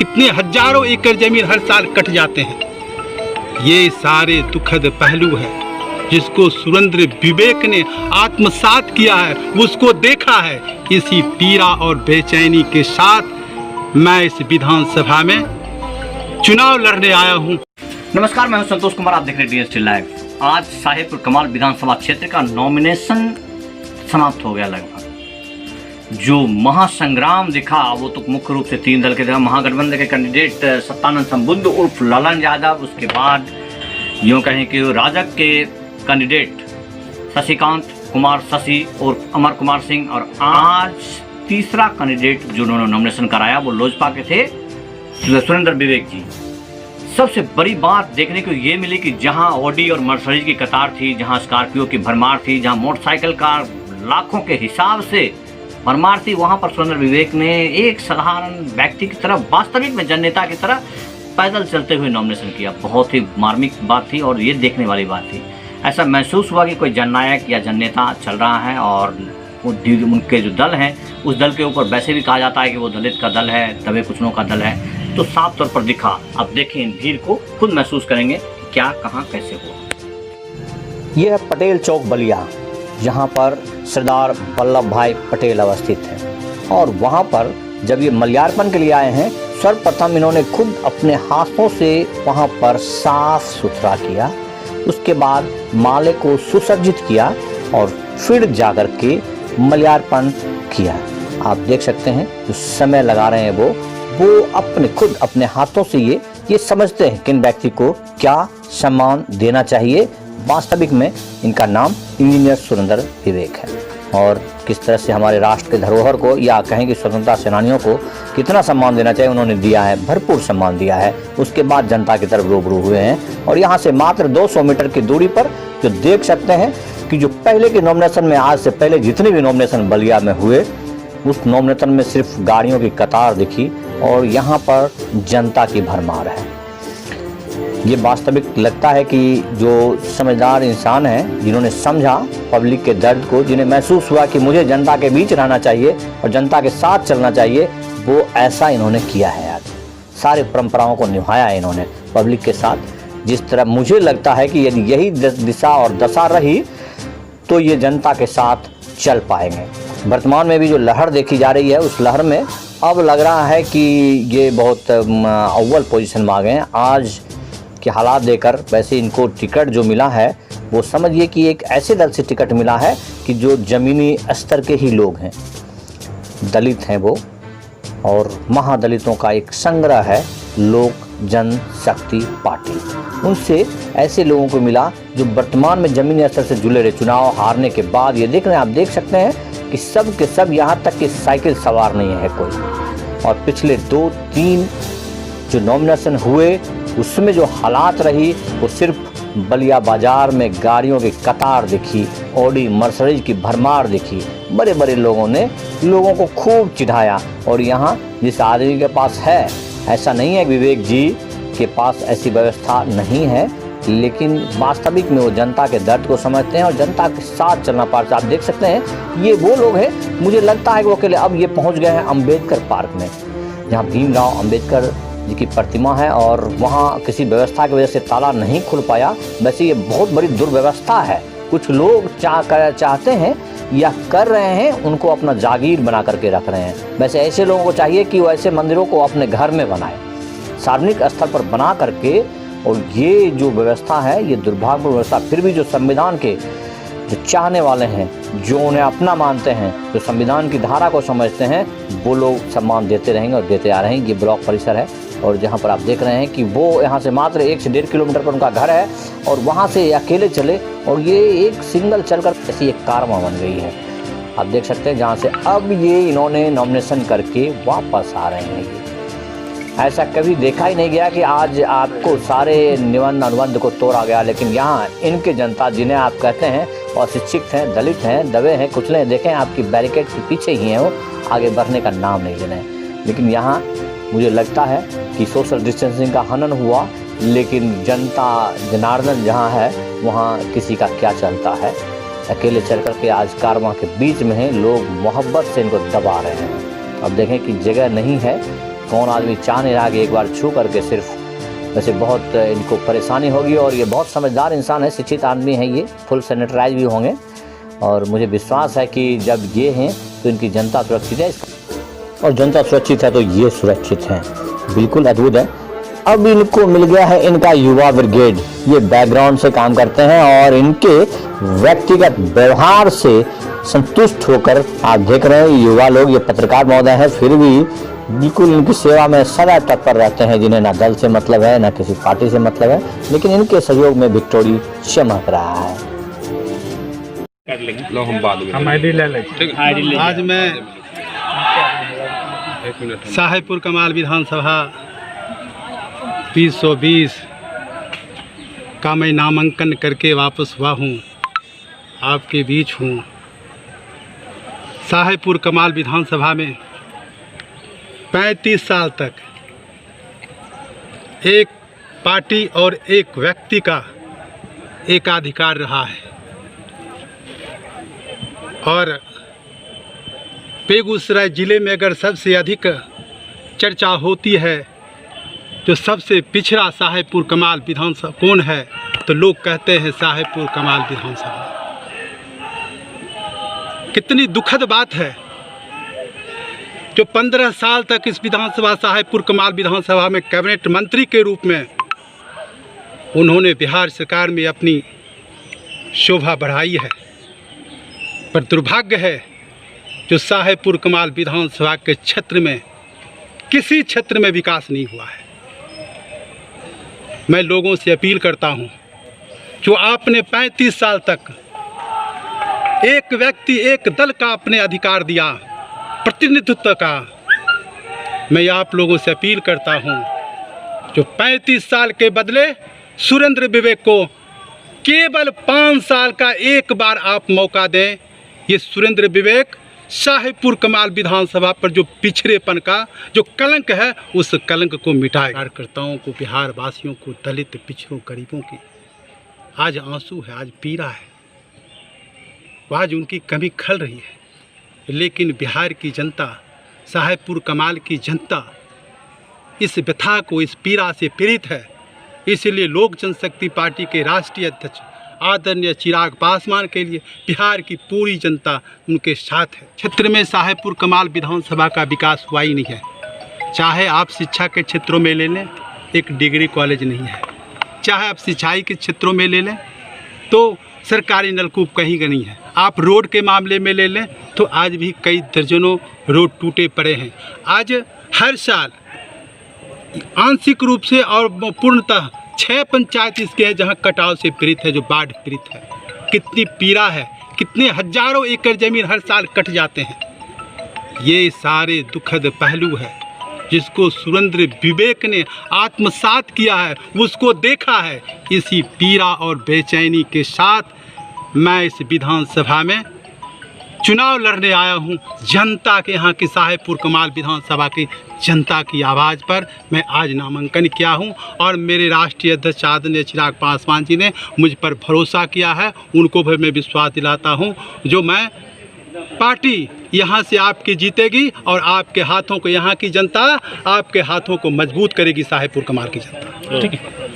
कितने हजारों एकड़ जमीन हर साल कट जाते हैं। ये सारे दुखद पहलू है जिसको सुरेंद्र विवेक ने आत्मसात किया है, उसको देखा है। इसी पीड़ा और बेचैनी के साथ मैं इस विधानसभा में चुनाव लड़ने आया हूँ। नमस्कार, मैं हूं संतोष कुमार, आप देख रहे हैं डीएसटी लाइव। आज साहेबपुर कमाल विधानसभा क्षेत्र का नॉमिनेशन समाप्त हो गया। लगभग जो महासंग्राम दिखा वो तो मुख्य रूप से 3 दल के थे। महागठबंधन के कैंडिडेट सत्तानंद संबुद्ध उर्फ ललन यादव, उसके बाद यूँ कहें कि राजग के कैंडिडेट शशिकांत कुमार शशि और अमर कुमार सिंह, और आज तीसरा कैंडिडेट जो उन्होंने नॉमिनेशन कराया वो लोजपा के थे सुरेंद्र विवेक जी। सबसे बड़ी बात देखने को ये मिली कि जहां ऑडी और मर्सिडीज की कतार थी, जहां स्कॉर्पियो की भरमार थी, जहां मोटरसाइकिल का लाखों के हिसाब से भरमार थी, वहां पर सुरेंद्र विवेक ने एक साधारण व्यक्ति की तरह, वास्तविक में जननेता की तरह पैदल चलते हुए नॉमिनेशन किया। बहुत ही मार्मिक बात थी और ये देखने वाली बात थी। ऐसा महसूस हुआ कि कोई जननायक या जननेता चल रहा है और उनके जो दल हैं उस दल के ऊपर वैसे भी कहा जाता है कि वो दलित का दल है, दबे कुचलों का दल है, तो साफ तौर पर दिखा। अब देखें, इन भीड़ को खुद महसूस करेंगे क्या, कहाँ, कैसे हुआ। यह है पटेल चौक बलिया, जहाँ पर सरदार वल्लभ भाई पटेल अवस्थित हैं। और वहाँ पर जब ये माल्यार्पण के लिए आए हैं, सर्वप्रथम इन्होंने खुद अपने हाथों से वहाँ पर साफ सुथरा किया, उसके बाद माले को सुसज्जित किया और फिर जाकर के माल्यार्पण किया। आप देख सकते हैं जो समय लगा रहे हैं वो अपने खुद अपने हाथों से ये समझते हैं किन व्यक्ति को क्या सम्मान देना चाहिए। वास्तविक में इनका नाम इंजीनियर सुरेंद्र विवेक है और किस तरह से हमारे राष्ट्र के धरोहर को या कहें कि स्वतंत्रता सेनानियों को कितना सम्मान देना चाहिए उन्होंने दिया है, भरपूर सम्मान दिया है। उसके बाद जनता की तरफ रूबरू हुए हैं और यहाँ से मात्र 200 मीटर की दूरी पर जो देख सकते हैं कि जो पहले के नॉमिनेशन में, आज से पहले जितने भी नॉमिनेशन बलिया में हुए, उस नॉमिनेशन में सिर्फ गाड़ियों की कतार दिखी और यहाँ पर जनता की भरमार है। ये वास्तविक लगता है कि जो समझदार इंसान हैं, जिन्होंने समझा पब्लिक के दर्द को, जिन्हें महसूस हुआ कि मुझे जनता के बीच रहना चाहिए और जनता के साथ चलना चाहिए, वो ऐसा इन्होंने किया है। आज सारे परंपराओं को निभाया है इन्होंने पब्लिक के साथ। जिस तरह मुझे लगता है कि यदि यही दिशा और दशा रही तो ये जनता के साथ चल पाएंगे। वर्तमान में भी जो लहर देखी जा रही है, उस लहर में अब लग रहा है कि ये बहुत अव्वल पोजीशन में आ गए हैं। आज के हालात देकर वैसे इनको टिकट जो मिला है वो समझिए कि एक ऐसे दल से टिकट मिला है कि जो ज़मीनी स्तर के ही लोग हैं, दलित हैं वो, और महादलितों का एक संग्रह है लोक जनशक्ति पार्टी। उनसे ऐसे लोगों को मिला जो वर्तमान में ज़मीनी स्तर से जुड़े रहे। चुनाव हारने के बाद ये देख रहे हैं, आप देख सकते हैं कि सब के सब, यहाँ तक कि साइकिल सवार नहीं है कोई। और पिछले 2-3 जो नॉमिनेशन हुए उसमें जो हालात रही वो सिर्फ बलिया बाजार में गाड़ियों की कतार दिखी, ऑडी मर्सिडीज की भरमार दिखी। बड़े बड़े लोगों ने लोगों को खूब चिढ़ाया। और यहाँ जिस आदमी के पास है, ऐसा नहीं है विवेक जी के पास ऐसी व्यवस्था नहीं है, लेकिन वास्तविक में वो जनता के दर्द को समझते हैं और जनता के साथ चलना पारता। आप देख सकते हैं ये वो लोग हैं, मुझे लगता है कि वो अकेले अब ये पहुँच गए हैं अम्बेडकर पार्क में, जहाँ भीमराव अम्बेडकर जी की प्रतिमा है और वहाँ किसी व्यवस्था की वजह से ताला नहीं खुल पाया। वैसे ये बहुत बड़ी दुर्व्यवस्था है। कुछ लोग चाहते हैं या कर रहे हैं, उनको अपना जागीर बना करके रख रहे हैं। वैसे ऐसे लोगों को चाहिए कि वो ऐसे मंदिरों को अपने घर में बनाए, सार्वजनिक स्तर पर बना करके। और ये जो व्यवस्था है ये दुर्भाग्यपूर्ण व्यवस्था। फिर भी जो संविधान के जो चाहने वाले हैं, जो उन्हें अपना मानते हैं, जो संविधान की धारा को समझते हैं, वो लोग सम्मान देते रहेंगे और देते आ रहे हैं। ये ब्लॉक परिसर है और जहाँ पर आप देख रहे हैं कि वो यहाँ से मात्र 1 से 1.5 किलोमीटर पर उनका घर है और वहाँ से अकेले चले और ये एक सिंगल चलकर ऐसी एक कारवां बन गई है। आप देख सकते हैं जहाँ से अब ये इन्होंने नॉमिनेशन करके वापस आ रहे हैं। ऐसा कभी देखा ही नहीं गया कि आज आपको सारे निबंध अनुबंध को तोड़ा गया, लेकिन यहाँ इनके जनता, जिन्हें आप कहते हैं अशिक्षित हैं, दलित हैं, दबे हैं, कुचले, देखें आपकी बैरिकेड के पीछे ही हैं, वो आगे बढ़ने का नाम नहीं ले रहे हैं। लेकिन यहाँ मुझे लगता है कि सोशल डिस्टेंसिंग का हनन हुआ, लेकिन जनता जनार्दन जहाँ है वहाँ किसी का क्या चलता है। अकेले चल कर के आज कारवां के बीच में हैं, लोग मोहब्बत से इनको दबा रहे हैं। अब देखें कि जगह नहीं है, कौन आदमी चाह नहीं रहा कि एक बार छू करके सिर्फ, वैसे बहुत इनको परेशानी होगी। और ये बहुत समझदार इंसान है, शिक्षित आदमी है, ये फुल सैनिटाइज भी होंगे। और मुझे विश्वास है कि जब ये हैं तो इनकी जनता सुरक्षित है, और जनता सुरक्षित है तो ये सुरक्षित हैं। बिल्कुल अद्भुत है। अब इनको मिल गया है इनका युवा ब्रिगेड। ये बैकग्राउंड से काम करते हैं और इनके व्यक्तिगत व्यवहार से संतुष्ट होकर आप देख रहे हैं युवा लोग, ये पत्रकार महोदय हैं, फिर भी बिल्कुल इनकी सेवा में सदा तत्पर रहते हैं, जिन्हें ना दल से मतलब है ना किसी पार्टी से मतलब है, लेकिन इनके सहयोग में विक्टोरी चमक रहा है। लो हम बाद में आज मैं साहेबपुर कमाल विधानसभा 2020 का मैं नामांकन करके वापस हुआ हूँ, आपके बीच हूँ। साहेबपुर कमाल विधानसभा में 35 साल तक एक पार्टी और एक व्यक्ति का एकाधिकार रहा है, और बेगूसराय ज़िले में अगर सबसे अधिक चर्चा होती है जो सबसे पिछड़ा साहेबपुर कमाल विधानसभा कौन है, तो लोग कहते हैं साहेबपुर कमाल विधानसभा। कितनी दुखद बात है जो 15 साल तक इस विधानसभा साहेबपुर कमाल विधानसभा में कैबिनेट मंत्री के रूप में उन्होंने बिहार सरकार में अपनी शोभा बढ़ाई है, पर दुर्भाग्य है जो साहेबपुर कमाल विधानसभा के क्षेत्र में किसी क्षेत्र में विकास नहीं हुआ है। मैं लोगों से अपील करता हूं, जो आपने 35 साल तक एक व्यक्ति एक दल का अपने अधिकार दिया, प्रतिनिधित्व का, मैं आप लोगों से अपील करता हूं जो 35 साल के बदले सुरेंद्र विवेक को केवल 5 साल का एक बार आप मौका दें। ये सुरेंद्र विवेक साहेबपुर कमाल विधानसभा पर जो पिछड़ेपन का जो कलंक है, उस कलंक को मिटाए। कार्यकर्ताओं को, बिहार वासियों को, दलित पिछड़ों गरीबों की आज आंसू है, आज पीड़ा है, आज उनकी कमी खल रही है। लेकिन बिहार की जनता, साहेबपुर कमाल की जनता इस व्यथा को, इस पीड़ा से पीड़ित है। इसलिए लोक जनशक्ति पार्टी के राष्ट्रीय अध्यक्ष आदरणीय चिराग पासवान के लिए बिहार की पूरी जनता उनके साथ है। क्षेत्र में साहेबपुर कमाल विधानसभा का विकास हुआ ही नहीं है। चाहे आप शिक्षा के क्षेत्रों में ले लें, एक डिग्री कॉलेज नहीं है। चाहे आप सिंचाई के क्षेत्रों में ले लें तो सरकारी नलकूप कहीं का नहीं है। आप रोड के मामले में ले लें तो आज भी कई दर्जनों रोड टूटे पड़े हैं। आज हर साल आंशिक रूप से और पूर्णतः 6 पंचायत इसके हैं जहां कटाव से पीड़ित है, जो बाढ़ पीड़ित है। कितनी पीड़ा है, कितने हजारों एकड़ जमीन हर साल कट जाते हैं। ये सारे दुखद पहलू है जिसको सुरेंद्र विवेक ने आत्मसात किया है, उसको देखा है। इसी पीड़ा और बेचैनी के साथ मैं इस विधानसभा में चुनाव लड़ने आया हूं। जनता के यहाँ की साहेबपुर कमाल विधानसभा की जनता की आवाज़ पर मैं आज नामांकन किया हूं, और मेरे राष्ट्रीय अध्यक्ष आदरणीय चिराग पासवान जी ने मुझ पर भरोसा किया है। उनको भी मैं विश्वास दिलाता हूं जो मैं पार्टी यहाँ से आपकी जीतेगी, और आपके हाथों को, यहाँ की जनता आपके हाथों को मजबूत करेगी, साहेबपुर कमाल की जनता। ठीक है।